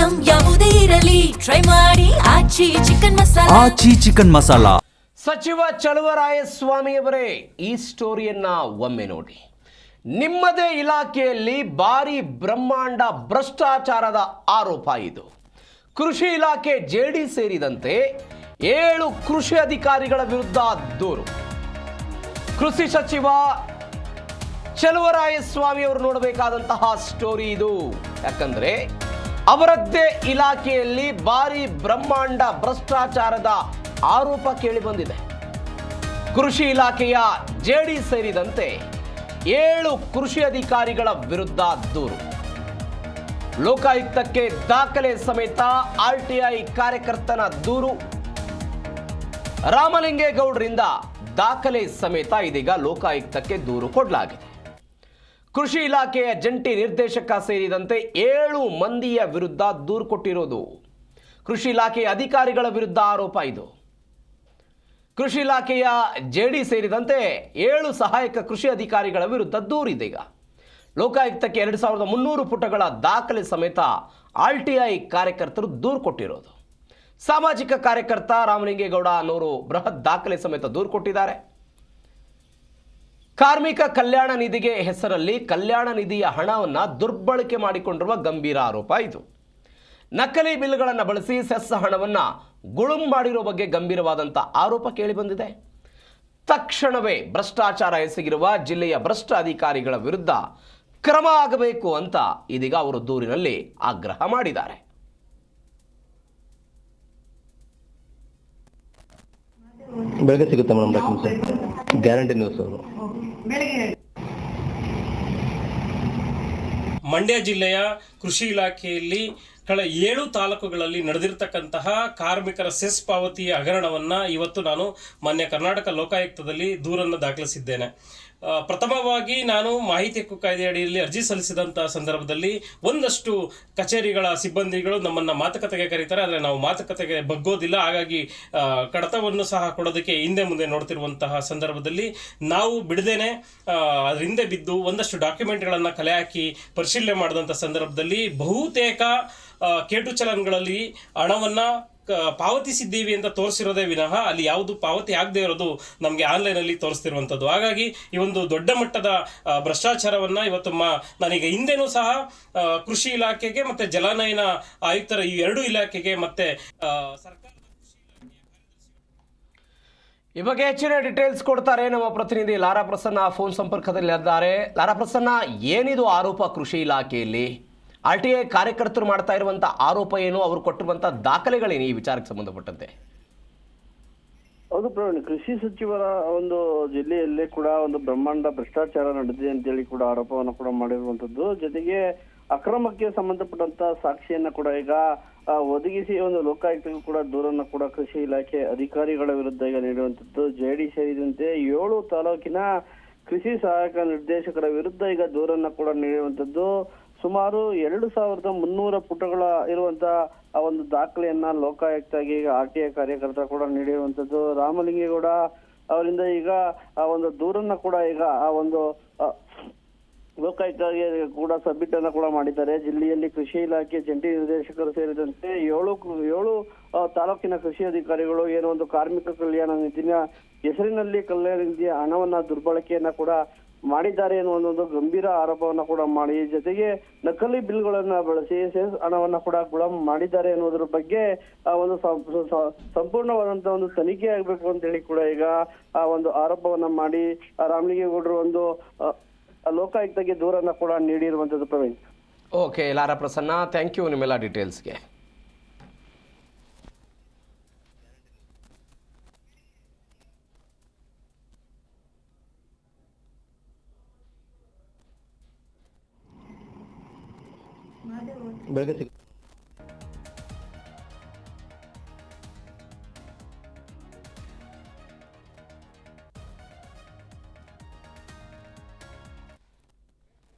Item ಯಾವುದೇ ಇರಲಿ try ಮಾಡಿ ಆಚಿ ಚಿಕನ್ ಮಸಾಲಾ. ಸಚಿವ ಚಲುವರಾಯಸ್ವಾಮಿಯವರೇ, ಈ ಸ್ಟೋರಿಯನ್ನ ಒಮ್ಮೆ ನೋಡಿ. ನಿಮ್ಮದೇ ಇಲಾಖೆಯಲ್ಲಿ ಭಾರಿ ಬ್ರಹ್ಮಾಂಡ ಭ್ರಷ್ಟಾಚಾರದ ಆರೋಪ ಇದು. ಕೃಷಿ ಇಲಾಖೆ ಜೆಡಿ ಸೇರಿದಂತೆ 7 ಕೃಷಿ ಅಧಿಕಾರಿಗಳ ವಿರುದ್ಧ ದೂರು. ಕೃಷಿ ಸಚಿವ ಚಲುವರಾಯಸ್ವಾಮಿ ಅವರು ನೋಡಬೇಕಾದಂತಹ ಸ್ಟೋರಿ ಇದು. ಯಾಕಂದ್ರೆ ಅವರದ್ದೇ ಇಲಾಖೆಯಲ್ಲಿ ಭಾರಿ ಬ್ರಹ್ಮಾಂಡ ಭ್ರಷ್ಟಾಚಾರದ ಆರೋಪ ಕೇಳಿ ಬಂದಿದೆ. ಕೃಷಿ ಇಲಾಖೆಯ ಜೆಡಿ ಸೇರಿದಂತೆ 7 ಕೃಷಿ ಅಧಿಕಾರಿಗಳ ವಿರುದ್ಧ ದೂರು. ಲೋಕಾಯುಕ್ತಕ್ಕೆ ದಾಖಲೆ ಸಮೇತ ಆರ್ಟಿಐ ಕಾರ್ಯಕರ್ತನ ದೂರು. ರಾಮಲಿಂಗೇಗೌಡರಿಂದ ದಾಖಲೆ ಸಮೇತ ಇದೀಗ ಲೋಕಾಯುಕ್ತಕ್ಕೆ ದೂರು ಕೊಡಲಾಗಿದೆ. ಕೃಷಿ ಇಲಾಖೆಯ ಜಂಟಿ ನಿರ್ದೇಶಕ ಸೇರಿದಂತೆ 7 ಮಂದಿಯ ವಿರುದ್ಧ ದೂರು ಕೊಟ್ಟಿರೋದು. ಕೃಷಿ ಇಲಾಖೆಯ ಅಧಿಕಾರಿಗಳ ವಿರುದ್ಧ ಆರೋಪ ಇದು. ಕೃಷಿ ಇಲಾಖೆಯ ಜೆಡಿ ಸೇರಿದಂತೆ 7 ಸಹಾಯಕ ಕೃಷಿ ಅಧಿಕಾರಿಗಳ ವಿರುದ್ಧ ದೂರಿದೆ. ಈಗ ಲೋಕಾಯುಕ್ತಕ್ಕೆ 2300 ಪುಟಗಳ ದಾಖಲೆ ಸಮೇತ ಆರ್ಟಿಐ ಕಾರ್ಯಕರ್ತರು ದೂರು ಕೊಟ್ಟಿರೋದು. ಸಾಮಾಜಿಕ ಕಾರ್ಯಕರ್ತ ರಾಮಲಿಂಗೇಗೌಡ ಅನ್ನೋರು ಬೃಹತ್ ದಾಖಲೆ ಸಮೇತ ದೂರು ಕೊಟ್ಟಿದ್ದಾರೆ. ಕಾರ್ಮಿಕ ಕಲ್ಯಾಣ ನಿಧಿಗೆ ಹೆಸರಲ್ಲಿ ಕಲ್ಯಾಣ ನಿಧಿಯ ಹಣವನ್ನು ದುರ್ಬಳಕೆ ಮಾಡಿಕೊಂಡಿರುವ ಗಂಭೀರ ಆರೋಪ ಇದು. ನಕಲಿ ಬಿಲ್ಗಳನ್ನು ಬಳಸಿ ಸೆಸ್ ಹಣವನ್ನು ಗುಳುಂ ಮಾಡಿರುವ ಬಗ್ಗೆ ಗಂಭೀರವಾದಂಥ ಆರೋಪ ಕೇಳಿಬಂದಿದೆ. ತಕ್ಷಣವೇ ಭ್ರಷ್ಟಾಚಾರ ಎಸಗಿರುವ ಜಿಲ್ಲೆಯ ಭ್ರಷ್ಟ ಅಧಿಕಾರಿಗಳ ವಿರುದ್ಧ ಕ್ರಮ ಆಗಬೇಕು ಅಂತ ಇದೀಗ ಅವರು ದೂರಿನಲ್ಲಿ ಆಗ್ರಹ ಮಾಡಿದ್ದಾರೆ. ಬೆಳಗ್ಗೆ ಸಿಗುತ್ತೆ ಮೇಡಮ್ ಡಾಕ್ಯುಮೆಂಟ್ಸ್, ಗ್ಯಾರಂಟಿ ನ್ಯೂಸ್ ಅವರು. ಮಂಡ್ಯ ಜಿಲ್ಲೆಯ ಕೃಷಿ ಇಲಾಖೆಯಲ್ಲಿ ಕಳೆದ 7 ತಾಲೂಕುಗಳಲ್ಲಿ ನಡೆದಿರತಕ್ಕಂತಹ ಕಾರ್ಮಿಕರ ಸೆಸ್ ಪಾವತಿಯ ಹಗರಣವನ್ನು ಇವತ್ತು ನಾನು ಮಾನ್ಯ ಕರ್ನಾಟಕ ಲೋಕಾಯುಕ್ತದಲ್ಲಿ ದೂರನ್ನು ದಾಖಲಿಸಿದ್ದೇನೆ. ಪ್ರಥಮವಾಗಿ ನಾನು ಮಾಹಿತಿ ಹಕ್ಕು ಕಾಯ್ದೆ ಅಡಿಯಲ್ಲಿ ಅರ್ಜಿ ಸಲ್ಲಿಸಿದಂಥ ಸಂದರ್ಭದಲ್ಲಿ ಒಂದಷ್ಟು ಕಚೇರಿಗಳ ಸಿಬ್ಬಂದಿಗಳು ನಮ್ಮನ್ನು ಮಾತುಕತೆಗೆ ಕರೀತಾರೆ, ಆದರೆ ನಾವು ಮಾತುಕತೆಗೆ ಬಗ್ಗೋದಿಲ್ಲ. ಹಾಗಾಗಿ ಕಡತವನ್ನು ಸಹ ಕೊಡೋದಕ್ಕೆ ಹಿಂದೆ ಮುಂದೆ ನೋಡ್ತಿರುವಂತಹ ಸಂದರ್ಭದಲ್ಲಿ ನಾವು ಬಿಡದೇನೆ ಅದ್ರ ಹಿಂದೆ ಬಿದ್ದು ಒಂದಷ್ಟು ಡಾಕ್ಯುಮೆಂಟ್ಗಳನ್ನು ಕಲೆ ಹಾಕಿ ಪರಿಶೀಲನೆ ಮಾಡಿದಂಥ ಸಂದರ್ಭದಲ್ಲಿ ಬಹುತೇಕ ಕೇಟು ಚಲನ್ಗಳಲ್ಲಿ ಹಣವನ್ನು ಪಾವತಿಸಿದ್ದೀವಿ ಅಂತ ತೋರಿಸಿರೋದೇ ವಿನಃ ಅಲ್ಲಿ ಯಾವುದು ಪಾವತಿ ಆಗದೆ ಇರೋದು ನಮಗೆ ಆನ್ಲೈನಲ್ಲಿ ತೋರಿಸ್ತಿರುವಂಥದ್ದು. ಹಾಗಾಗಿ ಈ ಒಂದು ದೊಡ್ಡ ಮಟ್ಟದ ಭ್ರಷ್ಟಾಚಾರವನ್ನು ಇವತ್ತು ನಾನೀಗ ಹಿಂದೆನೂ ಸಹ ಕೃಷಿ ಇಲಾಖೆಗೆ ಮತ್ತು ಜಲಾನಯನ ಆಯುಕ್ತರ ಈ 2 ಇಲಾಖೆಗೆ ಮತ್ತು ಸರ್ಕಾರ ಈ ಬಗ್ಗೆ ಹೆಚ್ಚಿನ ಡೀಟೇಲ್ಸ್ ಕೊಡ್ತಾರೆ ನಮ್ಮ ಪ್ರತಿನಿಧಿ ಲಾರಾ ಪ್ರಸನ್ನ ಫೋನ್ ಸಂಪರ್ಕದಲ್ಲಿದ್ದಾರೆ. ಲಾರಾ ಪ್ರಸನ್ನ, ಏನಿದು ಆರೋಪ ಕೃಷಿ ಇಲಾಖೆಯಲ್ಲಿ? ಆರ್ಟಿಐ ಕಾರ್ಯಕರ್ತರು ಮಾಡ್ತಾ ಇರುವಂಥ ಆರೋಪ ಏನು? ಅವರು ಕೊಟ್ಟಿರುವಂಥ ದಾಖಲೆಗಳೇನು ಈ ವಿಚಾರಕ್ಕೆ ಸಂಬಂಧಪಟ್ಟಂತೆ? ಹೌದು ಪ್ರವೀಣ್, ಕೃಷಿ ಸಚಿವರ ಒಂದು ಜಿಲ್ಲೆಯಲ್ಲೇ ಕೂಡ ಒಂದು ಬ್ರಹ್ಮಾಂಡ ಭ್ರಷ್ಟಾಚಾರ ನಡೆದಿದೆ ಅಂತೇಳಿ ಕೂಡ ಆರೋಪವನ್ನು ಕೂಡ ಮಾಡಿರುವಂತದ್ದು. ಜೊತೆಗೆ ಅಕ್ರಮಕ್ಕೆ ಸಂಬಂಧಪಟ್ಟಂತ ಸಾಕ್ಷಿಯನ್ನ ಕೂಡ ಈಗ ಒದಗಿಸಿ ಒಂದು ಲೋಕಾಯುಕ್ತಕ್ಕೂ ಕೂಡ ದೂರನ್ನ ಕೂಡ ಕೃಷಿ ಇಲಾಖೆ ಅಧಿಕಾರಿಗಳ ವಿರುದ್ಧ ಈಗ ನೀಡುವಂತದ್ದು. ಜೆಡಿ ಸೇರಿದಂತೆ 7 ತಾಲೂಕಿನ ಕೃಷಿ ಸಹಾಯಕ ನಿರ್ದೇಶಕರ ವಿರುದ್ಧ ಈಗ ದೂರನ್ನ ಕೂಡ ನೀಡುವಂತದ್ದು. ಸುಮಾರು 2300 ಪುಟಗಳ ಇರುವಂತ ಆ ಒಂದು ದಾಖಲೆಯನ್ನ ಲೋಕಾಯುಕ್ತಗೆ ಈಗ ಆರ್ಟಿಐ ಕಾರ್ಯಕರ್ತ ಕೂಡ ನೀಡಿರುವಂತದ್ದು. ರಾಮಲಿಂಗೇಗೌಡ ಅವರಿಂದ ಈಗ ಆ ಒಂದು ದೂರನ್ನ ಕೂಡ ಈಗ ಆ ಒಂದು ಲೋಕಾಯುಕ್ತಗೆ ಕೂಡ ಸಬ್ಮಿಟ್ ಅನ್ನ ಕೂಡ ಮಾಡಿದ್ದಾರೆ. ಜಿಲ್ಲೆಯಲ್ಲಿ ಕೃಷಿ ಇಲಾಖೆ ಜಂಟಿ ನಿರ್ದೇಶಕರು ಸೇರಿದಂತೆ 7 ತಾಲೂಕಿನ ಕೃಷಿ ಅಧಿಕಾರಿಗಳು ಏನೋ ಒಂದು ಕಾರ್ಮಿಕ ಕಲ್ಯಾಣ ನಿಧಿಯ ಹೆಸರಿನಲ್ಲಿ ಕಲ್ಯಾಣ ನಿಧಿಯ ಹಣವನ್ನ ದುರ್ಬಳಕೆಯನ್ನ ಕೂಡ ಮಾಡಿದ್ದಾರೆ ಎನ್ನುವ ಒಂದು ಗಂಭೀರ ಆರೋಪವನ್ನ ಕೂಡ ಮಾಡಿ, ಜೊತೆಗೆ ನಕಲಿ ಬಿಲ್ಗಳನ್ನ ಬಳಸಿ ಸೆಸ್ ಹಣವನ್ನ ಕೂಡ ಗುಲಾಮ್ ಮಾಡಿದ್ದಾರೆ ಎನ್ನುವುದರ ಬಗ್ಗೆ ಒಂದು ಸಂಪೂರ್ಣವಾದಂತಹ ಒಂದು ತನಿಖೆ ಆಗ್ಬೇಕು ಅಂತ ಹೇಳಿ ಕೂಡ ಈಗ ಆ ಒಂದು ಆರೋಪವನ್ನ ಮಾಡಿ ರಾಮಲಿಂಗೇಗೌಡರು ಒಂದು ಲೋಕಾಯುಕ್ತಗೆ ದೂರನ್ನ ಕೂಡ ನೀಡಿರುವಂತದ್ದು. Praveen, okay Lara Prasanna, thank you ನಿಮ್ಮೆಲ್ಲ ಡೀಟೇಲ್ಸ್ಗೆ. ಬೆಳಗ್ಗೆ